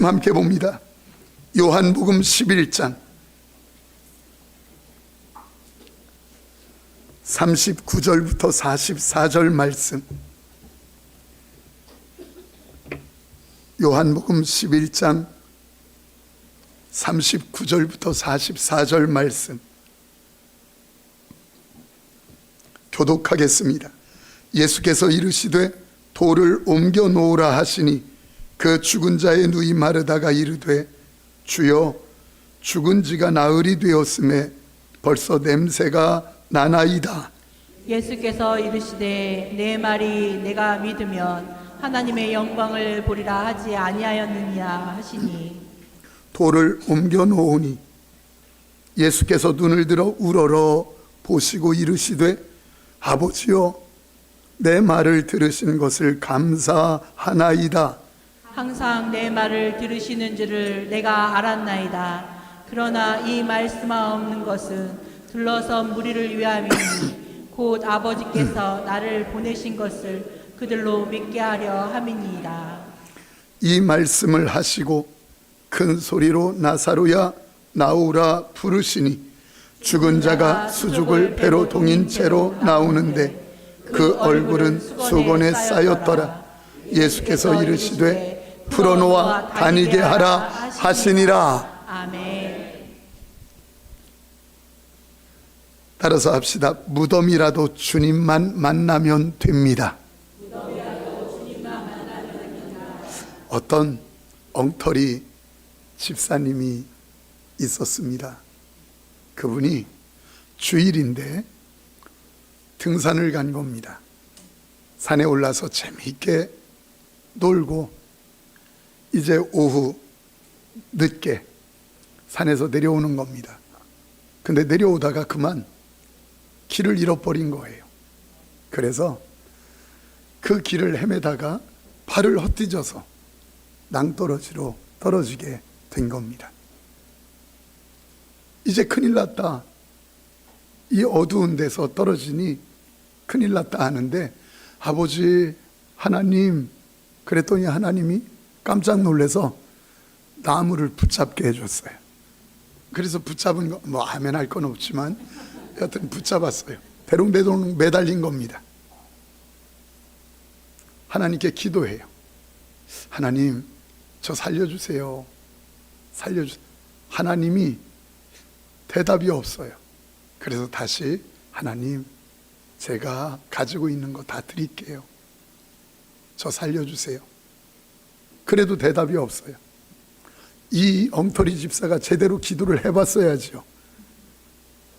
함께 봅니다. 요한복음 11장 39절부터 44절 말씀. 요한복음 11장 39절부터 44절 말씀 교독하겠습니다. 예수께서 이르시되 돌을 옮겨 놓으라 하시니 그 죽은 자의 누이 마르다가 이르되 주여 죽은 지가 나흘이 되었음에 벌써 냄새가 나나이다. 예수께서 이르시되 내 말이 내가 믿으면 하나님의 영광을 보리라 하지 아니하였느냐 하시니 돌을 옮겨 놓으니 예수께서 눈을 들어 우러러 보시고 이르시되 아버지여 내 말을 들으신 것을 감사하나이다. 항상 내 말을 들으시는 줄을 내가 알았나이다. 그러나 이 말씀하옵는 것은 둘러서 무리를 위함이니 곧 아버지께서 나를 보내신 것을 그들로 믿게 하려 함이니이다. 이 말씀을 하시고 큰 소리로 나사로야 나오라 부르시니 죽은 자가 수죽을 배로 동인 채로 나오는데 그 얼굴은 수건에 쌓였더라. 예수께서 이르시되 풀어놓아 다니게 하라 하시니라. 아멘. 따라서 합시다. 무덤이라도 주님만 만나면 됩니다. 어떤 엉터리 집사님이 있었습니다. 그분이 주일인데 등산을 간 겁니다. 산에 올라서 재미있게 놀고 이제 오후 늦게 산에서 내려오는 겁니다. 근데 내려오다가 그만 길을 잃어버린 거예요. 그래서 그 길을 헤매다가 발을 헛디뎌서 낭떠러지로 떨어지게 된 겁니다. 이제 큰일 났다. 이 어두운 데서 떨어지니 큰일 났다 하는데 아버지 하나님, 그랬더니 하나님이 깜짝 놀라서 나무를 붙잡게 해줬어요. 그래서 붙잡은 거 뭐 하면 할 건 없지만 여하튼 붙잡았어요. 대롱대롱 매달린 겁니다. 하나님께 기도해요. 하나님 저 살려주세요. 살려주세요. 하나님이 대답이 없어요. 그래서 다시 하나님 제가 가지고 있는 거 다 드릴게요. 저 살려주세요. 그래도 대답이 없어요. 이 엉터리 집사가 제대로 기도를 해봤어야죠.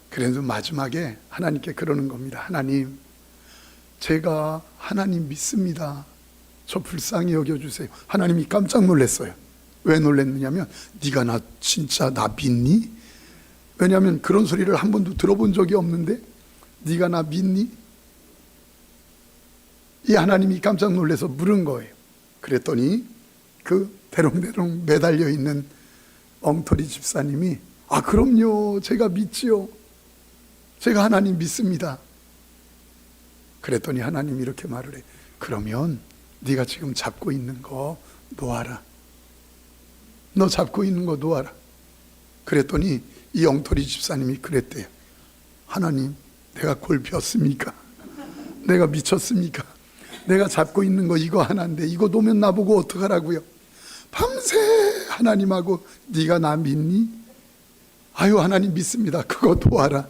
그래도 마지막에 하나님께 그러는 겁니다. 하나님 제가 하나님 믿습니다. 저 불쌍히 여겨주세요. 하나님이 깜짝 놀랐어요. 왜 놀랐느냐면 네가 나 진짜 나 믿니? 왜냐하면 그런 소리를 한 번도 들어본 적이 없는데 네가 나 믿니? 이 하나님이 깜짝 놀라서 물은 거예요. 그랬더니 그 대롱대롱 매달려 있는 엉터리 집사님이 아 그럼요 제가 믿지요. 제가 하나님 믿습니다. 그랬더니 하나님이 이렇게 말을 해. 그러면 네가 지금 잡고 있는 거 놓아라. 너 잡고 있는 거 놓아라. 그랬더니 이 엉터리 집사님이 그랬대요. 하나님 내가 골 폈습니까? 내가 미쳤습니까? 내가 잡고 있는 거 이거 하나인데 이거 놓으면 나보고 어떡하라고요? 밤새 하나님하고 네가 나 믿니? 아유 하나님 믿습니다. 그거 도와라.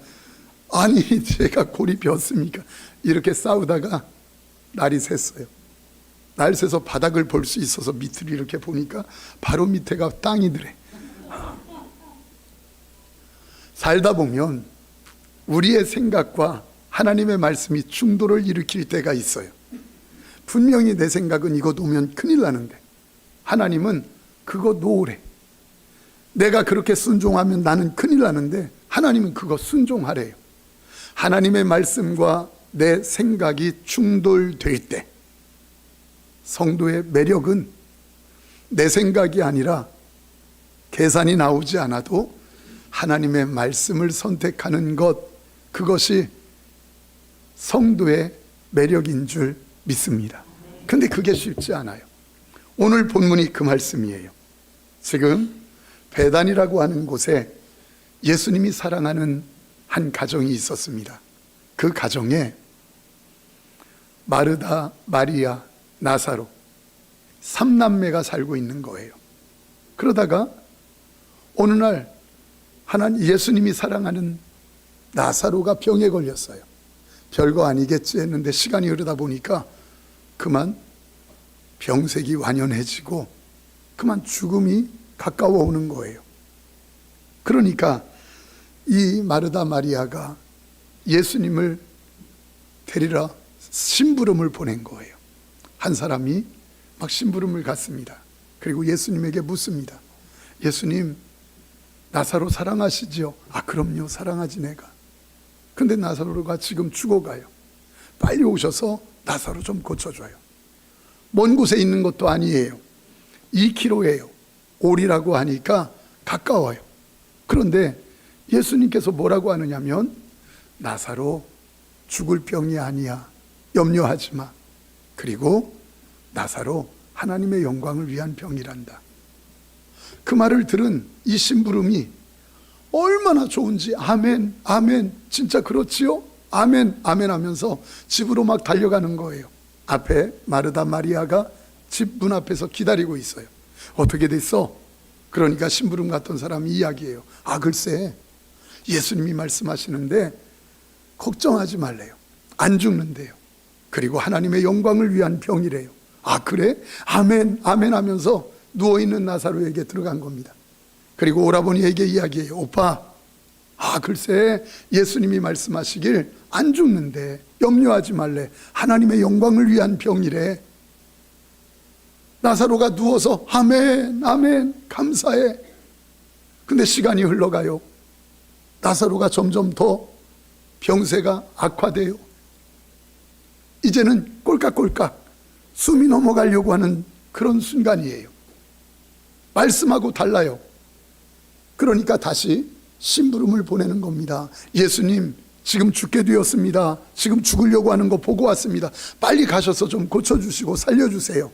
아니 제가 골이 폈습니까? 이렇게 싸우다가 날이 샜어요. 날 새서 바닥을 볼 수 있어서 밑을 이렇게 보니까 바로 밑에가 땅이더래. 살다 보면 우리의 생각과 하나님의 말씀이 충돌을 일으킬 때가 있어요. 분명히 내 생각은 이거 놓으면 큰일 나는데 하나님은 그거 놓으래. 내가 그렇게 순종하면 나는 큰일 나는데 하나님은 그거 순종하래요. 하나님의 말씀과 내 생각이 충돌될 때 성도의 매력은 내 생각이 아니라 계산이 나오지 않아도 하나님의 말씀을 선택하는 것, 그것이 성도의 매력인 줄 믿습니다. 근데 그게 쉽지 않아요. 오늘 본문이 그 말씀이에요. 지금 베단이라고 하는 곳에 예수님이 사랑하는 한 가정이 있었습니다. 그 가정에 마르다, 마리아, 나사로 3남매가 살고 있는 거예요. 그러다가 어느 날 하나님 예수님이 사랑하는 나사로가 병에 걸렸어요. 별거 아니겠지 했는데 시간이 흐르다 보니까 그만 병색이 완연해지고 그만 죽음이 가까워 오는 거예요. 그러니까 이 마르다 마리아가 예수님을 데리러 심부름을 보낸 거예요. 한 사람이 막 심부름을 갔습니다. 그리고 예수님에게 묻습니다. 예수님, 나사로 사랑하시지요? 아, 그럼요, 사랑하지 내가. 근데 나사로가 지금 죽어가요. 빨리 오셔서 나사로 좀 고쳐줘요. 먼 곳에 있는 것도 아니에요. 2km예요. 오리라고 하니까 가까워요. 그런데 예수님께서 뭐라고 하느냐면, 나사로 죽을 병이 아니야. 염려하지 마. 그리고 나사로 하나님의 영광을 위한 병이란다. 그 말을 들은 이 심부름이 얼마나 좋은지 아멘, 아멘, 진짜 그렇지요? 아멘, 아멘 하면서 집으로 막 달려가는 거예요. 앞에 마르다 마리아가 집 문 앞에서 기다리고 있어요. 어떻게 됐어? 그러니까 심부름 갔던 사람이 이야기해요. 아, 글쎄 예수님이 말씀하시는데 걱정하지 말래요. 안 죽는데요. 그리고 하나님의 영광을 위한 병이래요. 아, 그래? 아멘, 아멘 하면서 누워있는 나사로에게 들어간 겁니다. 그리고 오라버니에게 이야기해요. 오빠, 아, 글쎄 예수님이 말씀하시길 안 죽는데 염려하지 말래. 하나님의 영광을 위한 병이래. 나사로가 누워서 아멘, 아멘, 감사해. 근데 시간이 흘러가요. 나사로가 점점 더 병세가 악화돼요. 이제는 꼴깍꼴깍 숨이 넘어가려고 하는 그런 순간이에요. 말씀하고 달라요. 그러니까 다시 심부름을 보내는 겁니다. 예수님, 지금 죽게 되었습니다. 지금 죽으려고 하는 거 보고 왔습니다. 빨리 가셔서 좀 고쳐주시고 살려주세요.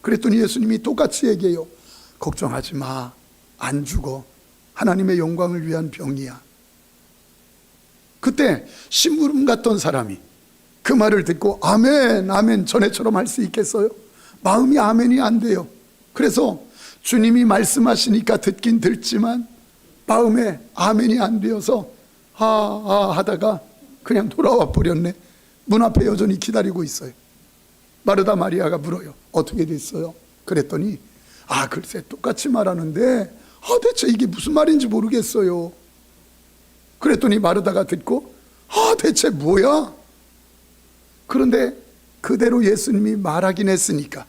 그랬더니 예수님이 똑같이 얘기해요. 걱정하지 마. 안 죽어. 하나님의 영광을 위한 병이야. 그때 심부름 갔던 사람이 그 말을 듣고 아멘, 아멘, 전에처럼 할 수 있겠어요? 마음이 아멘이 안 돼요. 그래서 주님이 말씀하시니까 듣긴 듣지만 마음에 아멘이 안 되어서 하다가 그냥 돌아와 버렸네. 문 앞에 여전히 기다리고 있어요. 마르다 마리아가 물어요. 어떻게 됐어요? 그랬더니 아, 글쎄 똑같이 말하는데 대체 이게 무슨 말인지 모르겠어요. 그랬더니 마르다가 듣고 대체 뭐야? 그런데 그대로 예수님이 말하긴 했으니까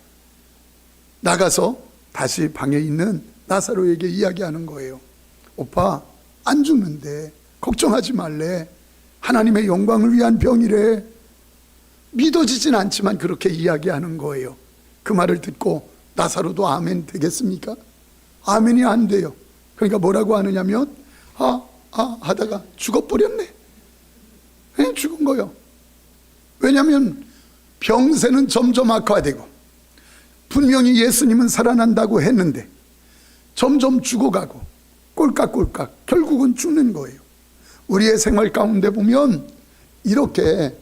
나가서 다시 방에 있는 나사로에게 이야기하는 거예요. 오빠, 안 죽는데 걱정하지 말래. 하나님의 영광을 위한 병이래. 믿어지진 않지만 그렇게 이야기하는 거예요. 그 말을 듣고 나사로도 아멘 되겠습니까? 아멘이 안 돼요. 그러니까 뭐라고 하느냐면 하다가 죽어버렸네. 죽은 거예요. 왜냐하면 병세는 점점 악화되고 분명히 예수님은 살아난다고 했는데 점점 죽어가고 꼴깍꼴깍 결국은 죽는 거예요. 우리의 생활 가운데 보면 이렇게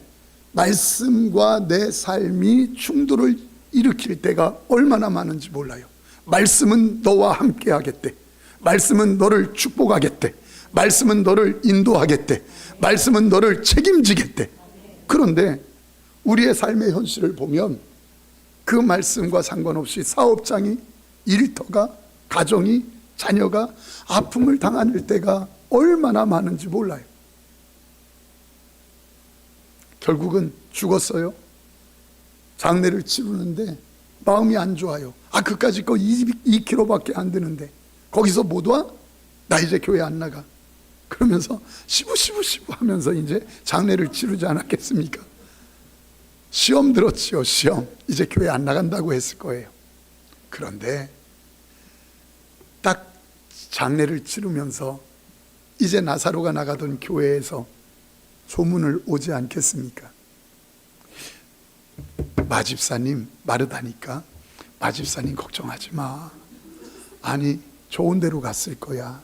말씀과 내 삶이 충돌을 일으킬 때가 얼마나 많은지 몰라요. 말씀은 너와 함께 하겠대. 말씀은 너를 축복하겠대. 말씀은 너를 인도하겠대. 말씀은 너를 책임지겠대. 그런데 우리의 삶의 현실을 보면 그 말씀과 상관없이 사업장이, 일터가, 가정이, 자녀가 아픔을 당할 때가 얼마나 많은지 몰라요. 결국은 죽었어요. 장례를 치르는데 마음이 안 좋아요. 그까짓 거 2km밖에 안 되는데 거기서 못 와? 나 이제 교회 안 나가. 그러면서 시부시부 하면서 이제 장례를 치르지 않았겠습니까? 시험 들었지요. 시험. 이제 교회 안 나간다고 했을 거예요. 그런데 딱 장례를 치르면서 이제 나사로가 나가던 교회에서 소문을 오지 않겠습니까? 마집사님, 마르다니까 마집사님 걱정하지 마. 아니 좋은 데로 갔을 거야.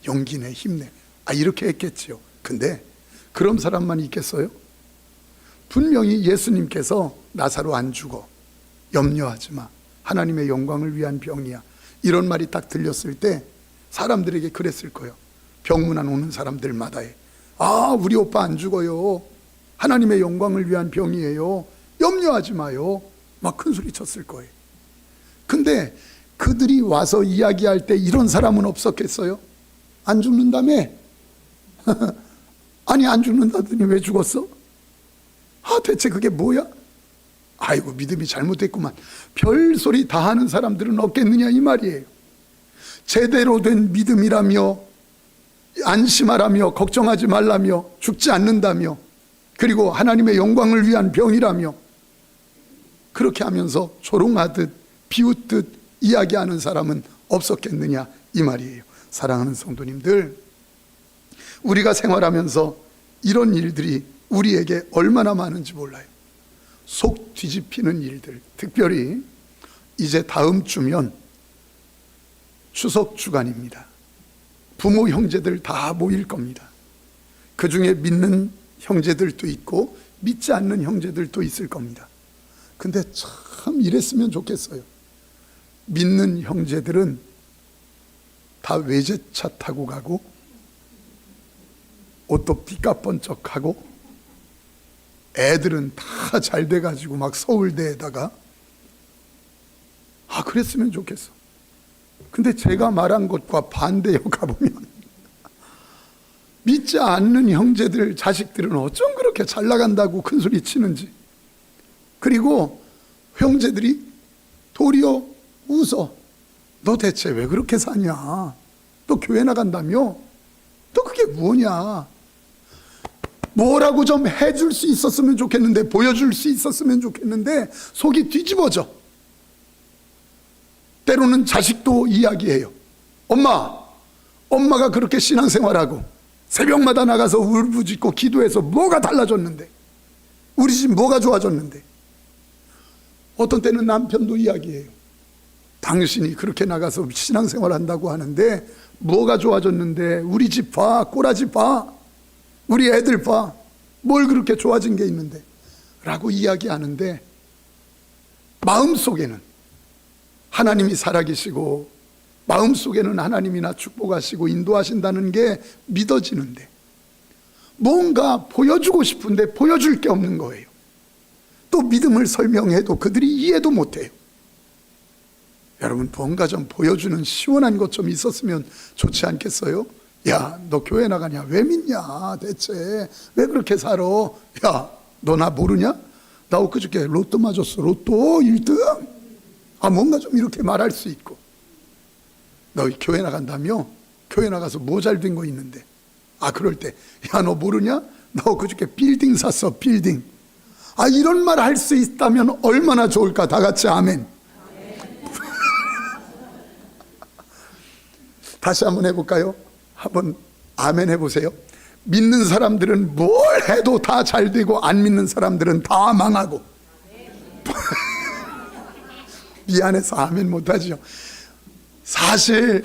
용기내, 힘내. 이렇게 했겠지요. 근데 그런 사람만 있겠어요? 분명히 예수님께서 나사로 안 죽어, 염려하지 마, 하나님의 영광을 위한 병이야, 이런 말이 딱 들렸을 때 사람들에게 그랬을 거예요. 병문안 오는 사람들마다에 우리 오빠 안 죽어요, 하나님의 영광을 위한 병이에요, 염려하지 마요, 막 큰 소리 쳤을 거예요. 근데 그들이 와서 이야기할 때 이런 사람은 없었겠어요? 안 죽는다며? 아니, 안 죽는다더니 왜 죽었어? 대체 그게 뭐야? 아이고, 믿음이 잘못됐구만. 별소리 다 하는 사람들은 없겠느냐 이 말이에요. 제대로 된 믿음이라며, 안심하라며, 걱정하지 말라며, 죽지 않는다며, 그리고 하나님의 영광을 위한 병이라며, 그렇게 하면서 조롱하듯 비웃듯 이야기하는 사람은 없었겠느냐 이 말이에요. 사랑하는 성도님들, 우리가 생활하면서 이런 일들이 우리에게 얼마나 많은지 몰라요. 속 뒤집히는 일들, 특별히 이제 다음 주면 추석 주간입니다. 부모 형제들 다 모일 겁니다. 그 중에 믿는 형제들도 있고 믿지 않는 형제들도 있을 겁니다. 근데 참 이랬으면 좋겠어요. 믿는 형제들은 다 외제차 타고 가고, 옷도 삐까번쩍하고, 애들은 다 잘 돼가지고 막 서울대에다가, 그랬으면 좋겠어. 근데 제가 말한 것과 반대로 가보면 믿지 않는 형제들, 자식들은 어쩜 그렇게 잘 나간다고 큰 소리 치는지, 그리고 형제들이 도리어 웃어. 너 대체 왜 그렇게 사냐? 너 교회 나간다며? 너 그게 뭐냐? 뭐라고 좀 해줄 수 있었으면 좋겠는데, 보여줄 수 있었으면 좋겠는데 속이 뒤집어져. 때로는 자식도 이야기해요. 엄마가 그렇게 신앙생활하고 새벽마다 나가서 울부짖고 기도해서 뭐가 달라졌는데, 우리 집 뭐가 좋아졌는데. 어떤 때는 남편도 이야기해요. 당신이 그렇게 나가서 신앙생활 한다고 하는데 뭐가 좋아졌는데, 우리 집 봐, 꼬라지 봐, 우리 애들 봐, 뭘 그렇게 좋아진 게 있는데 라고 이야기하는데, 마음속에는 하나님이 살아계시고 마음속에는 하나님이 나 축복하시고 인도하신다는 게 믿어지는데, 뭔가 보여주고 싶은데 보여줄 게 없는 거예요. 또 믿음을 설명해도 그들이 이해도 못해요. 여러분, 뭔가 좀 보여주는 시원한 것 좀 있었으면 좋지 않겠어요? 야, 너 교회 나가냐? 왜 믿냐? 대체 왜 그렇게 살아? 야, 너 나 모르냐? 나 엊그저께 로또 맞았어. 로또 1등? 뭔가 좀 이렇게 말할 수 있고. 너 교회 나간다며? 교회 나가서 뭐 잘 된 거 있는데? 그럴 때, 야, 너 모르냐? 나 엊그저께 빌딩 샀어, 빌딩. 이런 말 할 수 있다면 얼마나 좋을까? 다 같이 아멘. 다시 한번 해볼까요? 한번 아멘 해보세요. 믿는 사람들은 뭘 해도 다 잘 되고, 안 믿는 사람들은 다 망하고. 미안해서 아멘 못하죠. 사실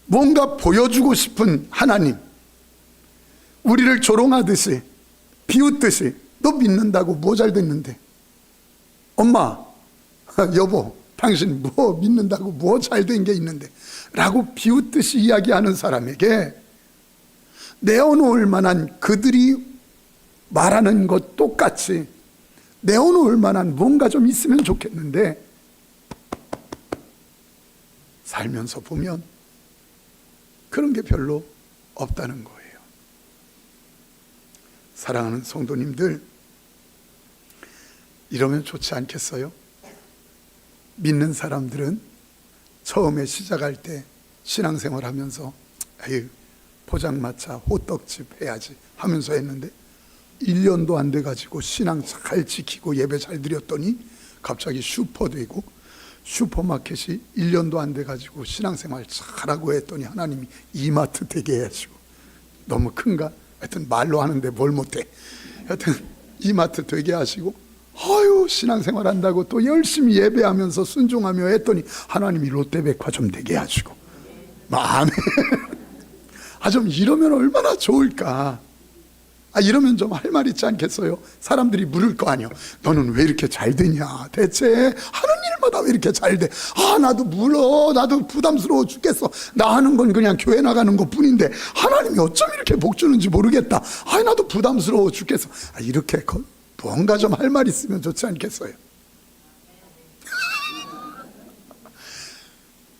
뭔가 보여주고 싶은 하나님, 우리를 조롱하듯이 비웃듯이, 너 믿는다고 뭐 잘 됐는데, 엄마, 여보, 당신 뭐 믿는다고 뭐 잘 된 게 있는데 라고 비웃듯이 이야기하는 사람에게 내어놓을 만한, 그들이 말하는 것 똑같이 내어놓을 만한 뭔가 좀 있으면 좋겠는데, 살면서 보면 그런 게 별로 없다는 거예요. 사랑하는 성도님들, 이러면 좋지 않겠어요? 믿는 사람들은 처음에 시작할 때 신앙생활 하면서 포장마차 호떡집 해야지 하면서 했는데 1년도 안 돼가지고 신앙 잘 지키고 예배 잘 드렸더니 갑자기 슈퍼 되고, 슈퍼마켓이 1년도 안 돼가지고 신앙생활 잘하고 했더니 하나님이 이마트 되게 해가지고, 너무 큰가? 하여튼 말로 하는데 뭘 못해. 하여튼 이마트 되게 하시고, 아유, 신앙생활 한다고 또 열심히 예배하면서 순종하며 했더니 하나님이 롯데백화점 되게 해주고, 아멘. 좀 이러면 얼마나 좋을까. 이러면 좀 할 말 있지 않겠어요? 사람들이 물을 거 아니요. 너는 왜 이렇게 잘 되냐? 대체 하는 일마다 왜 이렇게 잘 돼? 나도 물어. 나도 부담스러워 죽겠어. 나 하는 건 그냥 교회 나가는 것 뿐인데 하나님이 어쩜 이렇게 복 주는지 모르겠다. 나도 부담스러워 죽겠어. 이렇게 뭔가 좀 할 말 있으면 좋지 않겠어요?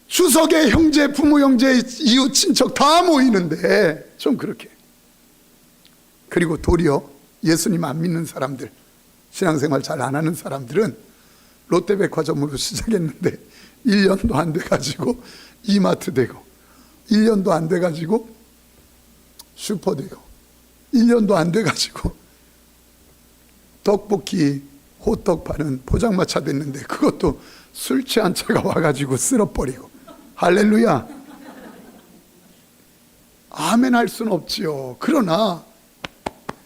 추석에 형제, 부모, 형제, 이웃, 친척 다 모이는데 좀 그렇게. 그리고 도리어 예수님 안 믿는 사람들, 신앙생활 잘 안 하는 사람들은 롯데백화점으로 시작했는데 1년도 안 돼가지고 이마트 되고, 1년도 안 돼가지고 슈퍼 되고, 1년도 안 돼가지고 떡볶이, 호떡 파는 포장마차 됐는데 그것도 술 취한 차가 와가지고 쓸어버리고. 할렐루야. 아멘 할 수는 없지요. 그러나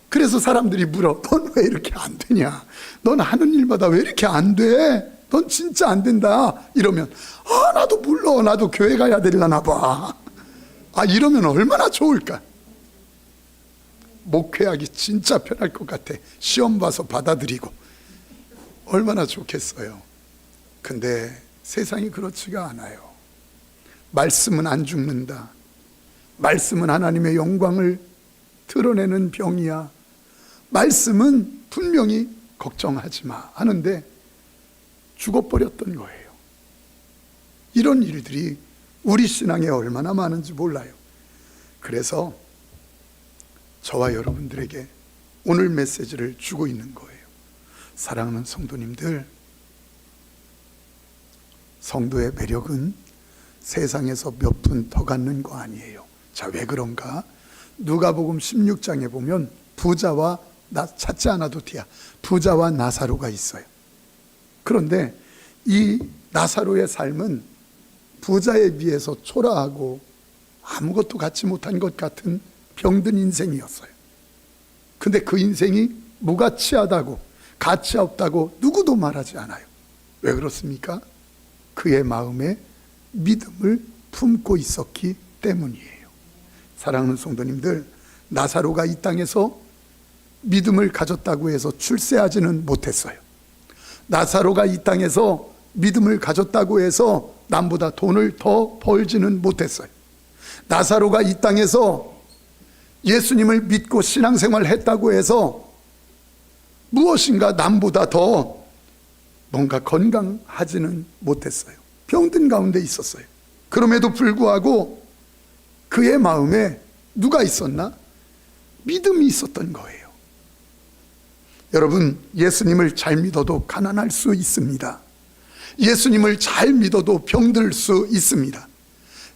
그래서 사람들이 물어. 넌 왜 이렇게 안 되냐? 넌 하는 일마다 왜 이렇게 안 돼? 넌 진짜 안 된다. 이러면 나도 몰라. 나도 교회 가야 되려나 봐. 이러면 얼마나 좋을까? 목회하기 진짜 편할 것 같아. 시험 봐서 받아들이고 얼마나 좋겠어요. 근데 세상이 그렇지가 않아요. 말씀은 안 죽는다. 말씀은 하나님의 영광을 드러내는 병이야. 말씀은 분명히 걱정하지 마 하는데 죽어버렸던 거예요. 이런 일들이 우리 신앙에 얼마나 많은지 몰라요. 그래서 저와 여러분들에게 오늘 메시지를 주고 있는 거예요. 사랑하는 성도님들, 성도의 매력은 세상에서 몇 푼 더 갖는 거 아니에요. 자, 왜 그런가? 누가복음 16장에 보면 부자와 찾지 않아도 돼야 부자와 나사로가 있어요. 그런데 이 나사로의 삶은 부자에 비해서 초라하고 아무것도 갖지 못한 것 같은 병든 인생이었어요. 근데 그 인생이 무가치하다고, 가치 없다고 누구도 말하지 않아요. 왜 그렇습니까? 그의 마음에 믿음을 품고 있었기 때문이에요. 사랑하는 성도님들, 나사로가 이 땅에서 믿음을 가졌다고 해서 출세하지는 못했어요. 나사로가 이 땅에서 믿음을 가졌다고 해서 남보다 돈을 더 벌지는 못했어요. 나사로가 이 땅에서 예수님을 믿고 신앙생활 했다고 해서 무엇인가 남보다 더 뭔가 건강하지는 못했어요. 병든 가운데 있었어요. 그럼에도 불구하고 그의 마음에 누가 있었나? 믿음이 있었던 거예요. 여러분, 예수님을 잘 믿어도 가난할 수 있습니다. 예수님을 잘 믿어도 병들 수 있습니다.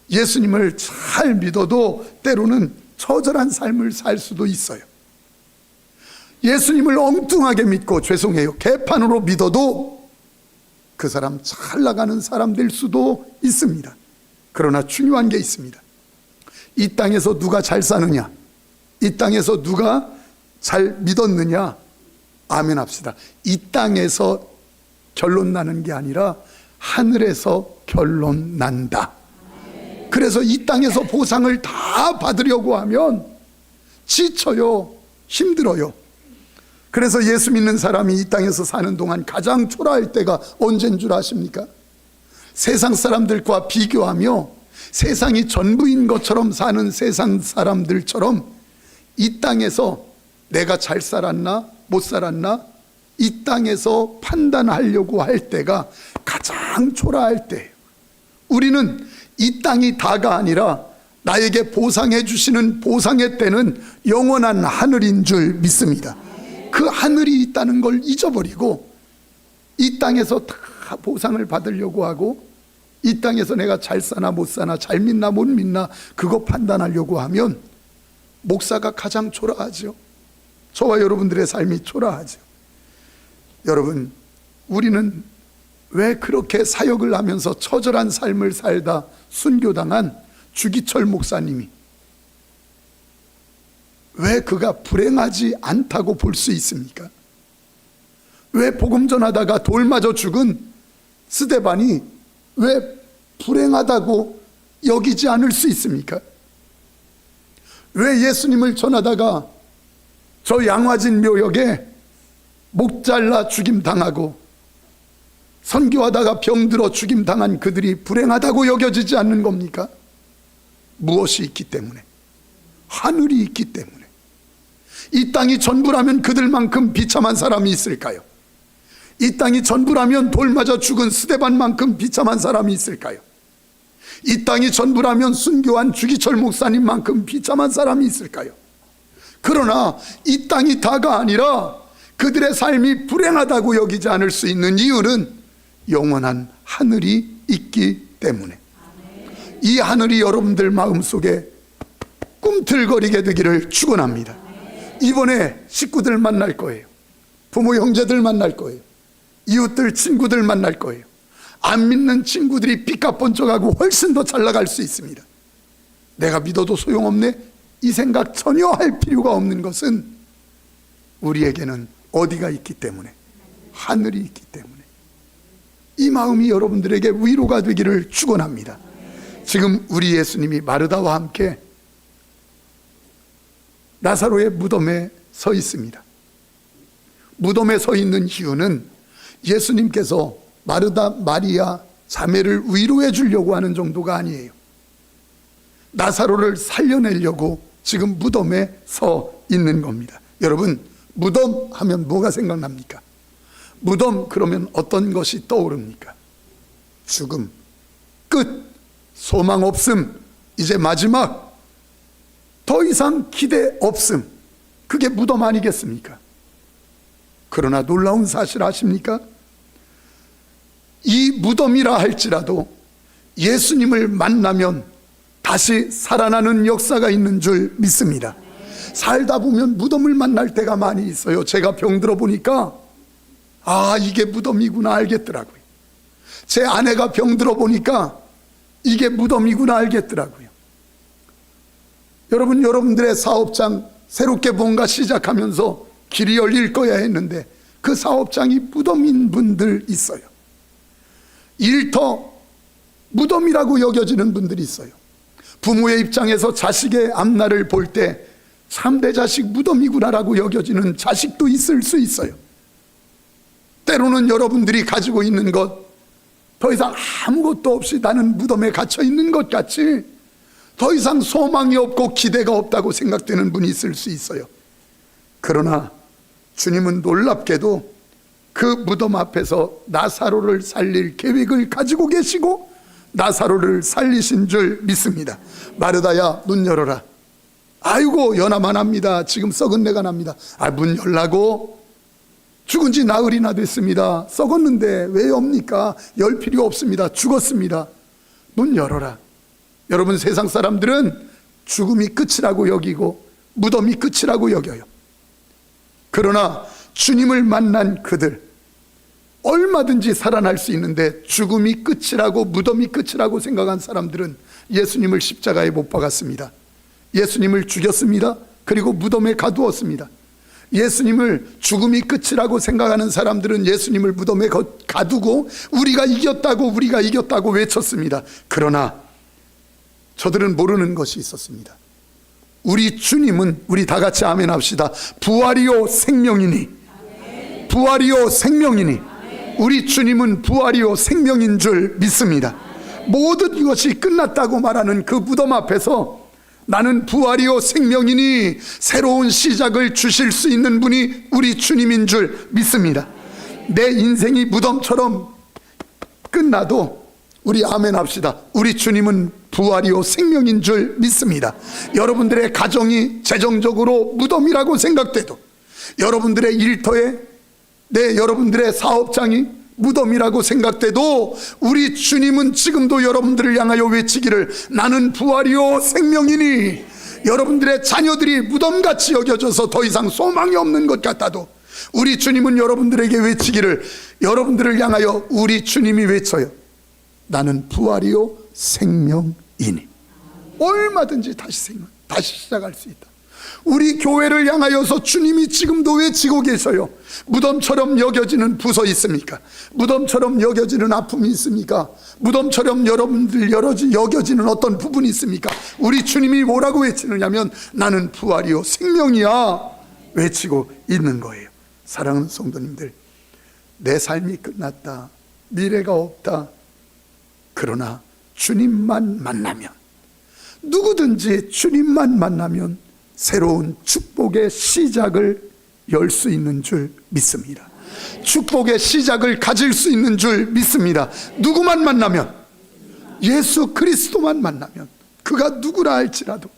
예수님을 잘 믿어도 때로는 처절한 삶을 살 수도 있어요. 예수님을 엉뚱하게 믿고, 죄송해요, 개판으로 믿어도 그 사람 잘 나가는 사람 될 수도 있습니다. 그러나 중요한 게 있습니다. 이 땅에서 누가 잘 사느냐, 이 땅에서 누가 잘 믿었느냐, 아멘 합시다. 이 땅에서 결론 나는 게 아니라 하늘에서 결론 난다. 그래서 이 땅에서 보상을 다 받으려고 하면 지쳐요, 힘들어요. 그래서 예수 믿는 사람이 이 땅에서 사는 동안 가장 초라할 때가 언제인 줄 아십니까? 세상 사람들과 비교하며 세상이 전부인 것처럼 사는 세상 사람들처럼 이 땅에서 내가 잘 살았나 못 살았나 이 땅에서 판단하려고 할 때가 가장 초라할 때예요. 우리는 이 땅이 다가 아니라 나에게 보상해 주시는 보상의 때는 영원한 하늘인 줄 믿습니다. 그 하늘이 있다는 걸 잊어버리고 이 땅에서 다 보상을 받으려고 하고 이 땅에서 내가 잘 사나 못 사나, 잘 믿나 못 믿나 그거 판단하려고 하면 목사가 가장 초라하죠. 저와 여러분들의 삶이 초라하죠. 여러분, 우리는 왜 그렇게 사역을 하면서 처절한 삶을 살다 순교당한 주기철 목사님이 왜 그가 불행하지 않다고 볼 수 있습니까? 왜 복음 전하다가 돌 맞아 죽은 스데반이 왜 불행하다고 여기지 않을 수 있습니까? 왜 예수님을 전하다가 저 양화진 묘역에 목 잘라 죽임 당하고 선교하다가 병들어 죽임 당한 그들이 불행하다고 여겨지지 않는 겁니까? 무엇이 있기 때문에? 하늘이 있기 때문에. 이 땅이 전부라면 그들만큼 비참한 사람이 있을까요? 이 땅이 전부라면 돌 맞아 죽은 스데반만큼 비참한 사람이 있을까요? 이 땅이 전부라면 순교한 주기철 목사님만큼 비참한 사람이 있을까요? 그러나 이 땅이 다가 아니라 그들의 삶이 불행하다고 여기지 않을 수 있는 이유는 영원한 하늘이 있기 때문에. 이 하늘이 여러분들 마음속에 꿈틀거리게 되기를 축원합니다. 이번에 식구들 만날 거예요. 부모 형제들 만날 거예요. 이웃들 친구들 만날 거예요. 안 믿는 친구들이 삐까뻔쩍하고 훨씬 더 잘 나갈 수 있습니다. 내가 믿어도 소용없네? 이 생각 전혀 할 필요가 없는 것은 우리에게는 어디가 있기 때문에? 하늘이 있기 때문에. 이 마음이 여러분들에게 위로가 되기를 축원합니다. 지금 우리 예수님이 마르다와 함께 나사로의 무덤에 서 있습니다. 무덤에 서 있는 이유는 예수님께서 마르다, 마리아 자매를 위로해 주려고 하는 정도가 아니에요. 나사로를 살려내려고 지금 무덤에 서 있는 겁니다. 여러분, 무덤 하면 뭐가 생각납니까? 무덤 그러면 어떤 것이 떠오릅니까? 죽음, 끝, 소망 없음, 이제 마지막, 더 이상 기대 없음. 그게 무덤 아니겠습니까? 그러나 놀라운 사실 아십니까? 이 무덤이라 할지라도 예수님을 만나면 다시 살아나는 역사가 있는 줄 믿습니다. 살다 보면 무덤을 만날 때가 많이 있어요. 제가 병들어 보니까 아, 이게 무덤이구나 알겠더라고요. 제 아내가 병들어 보니까 이게 무덤이구나 알겠더라고요. 여러분, 여러분들의 사업장 새롭게 뭔가 시작하면서 길이 열릴 거야 했는데 그 사업장이 무덤인 분들 있어요. 일터 무덤이라고 여겨지는 분들이 있어요. 부모의 입장에서 자식의 앞날을 볼 때 참 내 자식 무덤이구나라고 여겨지는 자식도 있을 수 있어요. 때로는 여러분들이 가지고 있는 것, 더 이상 아무것도 없이 나는 무덤에 갇혀 있는 것 같이 더 이상 소망이 없고 기대가 없다고 생각되는 분이 있을 수 있어요. 그러나 주님은 놀랍게도 그 무덤 앞에서 나사로를 살릴 계획을 가지고 계시고 나사로를 살리신 줄 믿습니다. 마르다야, 문 열어라. 아이고, 연하만 합니다. 지금 썩은 내가 납니다. 아, 문 열라고? 죽은 지 나흘이나 됐습니다. 썩었는데 왜 엽니까? 열 필요 없습니다. 죽었습니다. 문 열어라. 여러분, 세상 사람들은 죽음이 끝이라고 여기고 무덤이 끝이라고 여겨요. 그러나 주님을 만난 그들, 얼마든지 살아날 수 있는데 죽음이 끝이라고 무덤이 끝이라고 생각한 사람들은 예수님을 십자가에 못 박았습니다. 예수님을 죽였습니다. 그리고 무덤에 가두었습니다. 예수님을 죽음이 끝이라고 생각하는 사람들은 예수님을 무덤에 가두고 우리가 이겼다고 외쳤습니다. 그러나 저들은 모르는 것이 있었습니다. 우리 주님은, 우리 다 같이 아멘 합시다. 부활이요 생명이니, 부활이요 생명이니, 우리 주님은 부활이요 생명인 줄 믿습니다. 모든 이것이 끝났다고 말하는 그 무덤 앞에서 나는 부활이요 생명이니 새로운 시작을 주실 수 있는 분이 우리 주님인 줄 믿습니다. 내 인생이 무덤처럼 끝나도 우리 아멘 합시다. 우리 주님은 부활이요 생명인 줄 믿습니다. 여러분들의 가정이 재정적으로 무덤이라고 생각돼도, 여러분들의 일터에 여러분들의 사업장이 무덤이라고 생각돼도 우리 주님은 지금도 여러분들을 향하여 외치기를 나는 부활이요 생명이니, 여러분들의 자녀들이 무덤같이 여겨져서 더 이상 소망이 없는 것 같아도 우리 주님은 여러분들에게 외치기를, 여러분들을 향하여 우리 주님이 외쳐요. 나는 부활이요 생명이니. 얼마든지 다시 시작할 수 있다. 우리 교회를 향하여서 주님이 지금도 외치고 계셔요. 무덤처럼 여겨지는 부서 있습니까? 무덤처럼 여겨지는 아픔이 있습니까? 무덤처럼 여러분들 여겨지는 어떤 부분이 있습니까? 우리 주님이 뭐라고 외치느냐면 나는 부활이요 생명이야 외치고 있는 거예요. 사랑하는 성도님들, 내 삶이 끝났다, 미래가 없다. 그러나 주님만 만나면, 누구든지 주님만 만나면 새로운 축복의 시작을 열 수 있는 줄 믿습니다. 축복의 시작을 가질 수 있는 줄 믿습니다. 누구만 만나면, 예수 그리스도만 만나면, 그가 누구라 할지라도.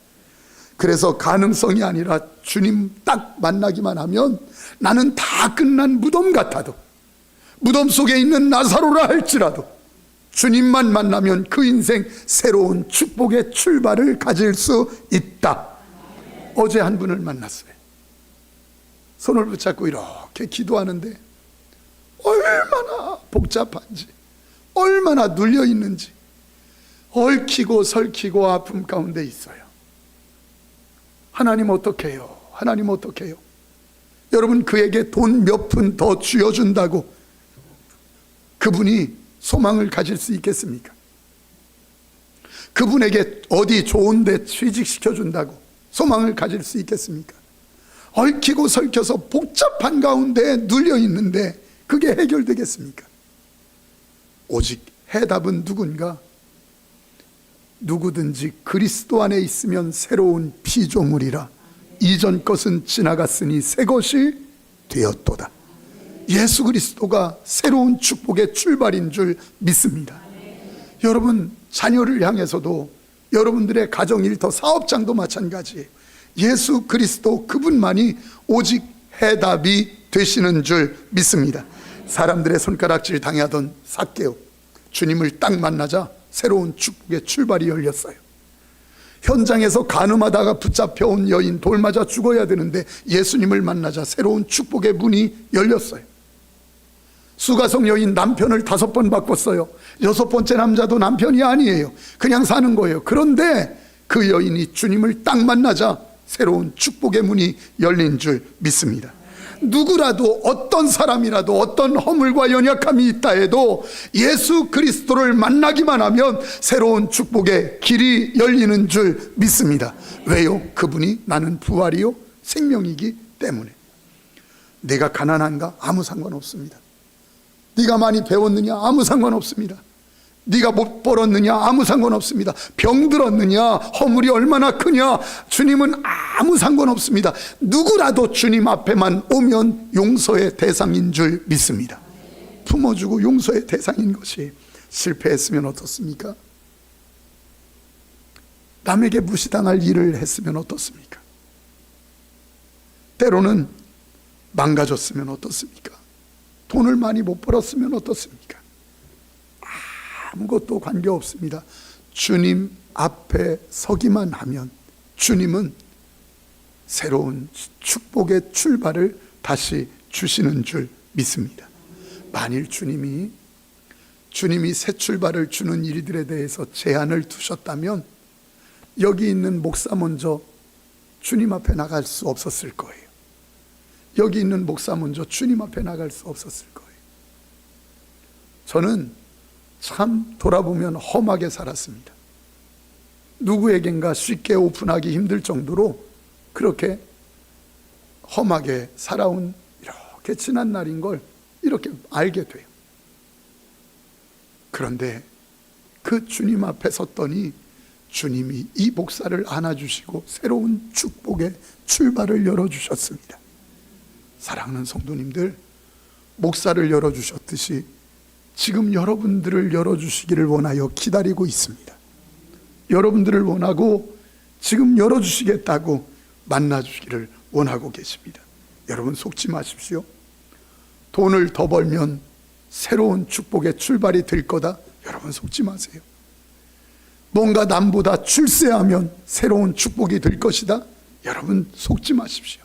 그래서 가능성이 아니라 주님 딱 만나기만 하면 나는 다 끝난 무덤 같아도, 무덤 속에 있는 나사로라 할지라도 주님만 만나면 그 인생 새로운 축복의 출발을 가질 수 있다. 어제 한 분을 만났어요. 손을 붙잡고 이렇게 기도하는데 얼마나 복잡한지, 얼마나 눌려 있는지, 얽히고 설키고 아픔 가운데 있어요. 하나님 어떻게 해요? 하나님 어떻게 해요? 여러분, 그에게 돈 몇 푼 더 쥐어준다고 그분이 소망을 가질 수 있겠습니까? 그분에게 어디 좋은 데 취직시켜준다고 소망을 가질 수 있겠습니까? 얽히고 설켜서 복잡한 가운데 눌려 있는데 그게 해결되겠습니까? 오직 해답은 누군가? 누구든지 그리스도 안에 있으면 새로운 피조물이라 이전 것은 지나갔으니 새 것이 되었도다. 예수 그리스도가 새로운 축복의 출발인 줄 믿습니다. 여러분, 자녀를 향해서도, 여러분들의 가정 일터 사업장도 마찬가지예요. 예수 그리스도 그분만이 오직 해답이 되시는 줄 믿습니다. 사람들의 손가락질 당하던 삭개오, 주님을 딱 만나자 새로운 축복의 출발이 열렸어요. 현장에서 간음하다가 붙잡혀온 여인, 돌 맞아 죽어야 되는데 예수님을 만나자 새로운 축복의 문이 열렸어요. 수가성 여인, 남편을 5번 바꿨어요. 6번째 남자도 남편이 아니에요. 그냥 사는 거예요. 그런데 그 여인이 주님을 딱 만나자 새로운 축복의 문이 열린 줄 믿습니다. 누구라도, 어떤 사람이라도 어떤 허물과 연약함이 있다 해도 예수 그리스도를 만나기만 하면 새로운 축복의 길이 열리는 줄 믿습니다. 왜요? 그분이 나는 부활이요 생명이기 때문에. 내가 가난한가? 아무 상관없습니다. 네가 많이 배웠느냐? 아무 상관없습니다. 네가 못 벌었느냐? 아무 상관없습니다. 병들었느냐? 허물이 얼마나 크냐? 주님은 아무 상관없습니다. 누구라도 주님 앞에만 오면 용서의 대상인 줄 믿습니다. 품어주고 용서의 대상인 것이, 실패했으면 어떻습니까? 남에게 무시당할 일을 했으면 어떻습니까? 때로는 망가졌으면 어떻습니까? 돈을 많이 못 벌었으면 어떻습니까? 아무것도 관계없습니다. 주님 앞에 서기만 하면 주님은 새로운 축복의 출발을 다시 주시는 줄 믿습니다. 만일 주님이 새 출발을 주는 일들에 대해서 제한을 두셨다면 여기 있는 목사 먼저 주님 앞에 나갈 수 없었을 거예요. 여기 있는 목사 먼저 주님 앞에 나갈 수 없었을 거예요. 저는 참 돌아보면 험하게 살았습니다. 누구에겐가 쉽게 오픈하기 힘들 정도로 그렇게 험하게 살아온 이렇게 지난 날인 걸 이렇게 알게 돼요. 그런데 그 주님 앞에 섰더니 주님이 이 목사를 안아주시고 새로운 축복의 출발을 열어주셨습니다. 사랑하는 성도님들, 목사를 열어주셨듯이 지금 여러분들을 열어주시기를 원하여 기다리고 있습니다. 여러분들을 원하고 지금 열어주시겠다고 만나주시기를 원하고 계십니다. 여러분, 속지 마십시오. 돈을 더 벌면 새로운 축복의 출발이 될 거다. 여러분, 속지 마세요. 뭔가 남보다 출세하면 새로운 축복이 될 것이다. 여러분, 속지 마십시오.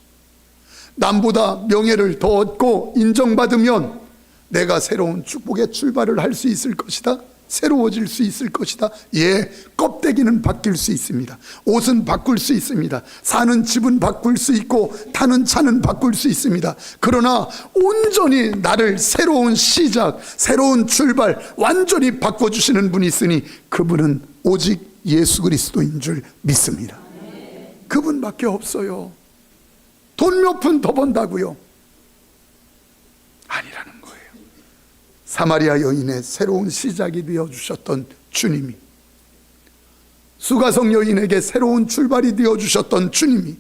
남보다 명예를 더 얻고 인정받으면 내가 새로운 축복의 출발을 할 수 있을 것이다. 새로워질 수 있을 것이다. 예, 껍데기는 바뀔 수 있습니다. 옷은 바꿀 수 있습니다. 사는 집은 바꿀 수 있고 타는 차는 바꿀 수 있습니다. 그러나 온전히 나를 새로운 시작, 새로운 출발, 완전히 바꿔주시는 분이 있으니 그분은 오직 예수 그리스도인 줄 믿습니다. 그분밖에 없어요. 돈 몇 푼 더 번다고요? 아니라는 거예요. 사마리아 여인의 새로운 시작이 되어주셨던 주님이, 수가성 여인에게 새로운 출발이 되어주셨던 주님이,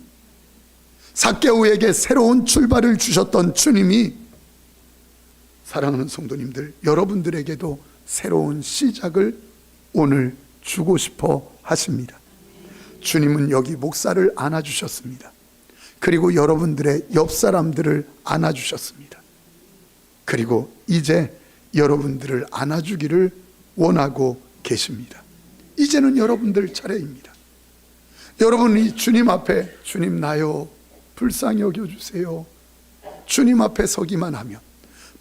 삭개오에게 새로운 출발을 주셨던 주님이, 사랑하는 성도님들, 여러분들에게도 새로운 시작을 오늘 주고 싶어 하십니다. 주님은 여기 목사를 안아주셨습니다. 그리고 여러분들의 옆 사람들을 안아주셨습니다. 그리고 이제 여러분들을 안아주기를 원하고 계십니다. 이제는 여러분들 차례입니다. 여러분이 주님 앞에, 주님 나요 불쌍히 여겨주세요, 주님 앞에 서기만 하면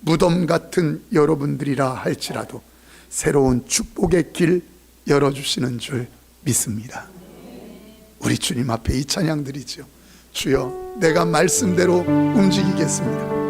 무덤 같은 여러분들이라 할지라도 새로운 축복의 길 열어주시는 줄 믿습니다. 우리 주님 앞에 이 찬양 드리죠. 주여, 내가 말씀대로 움직이겠습니다.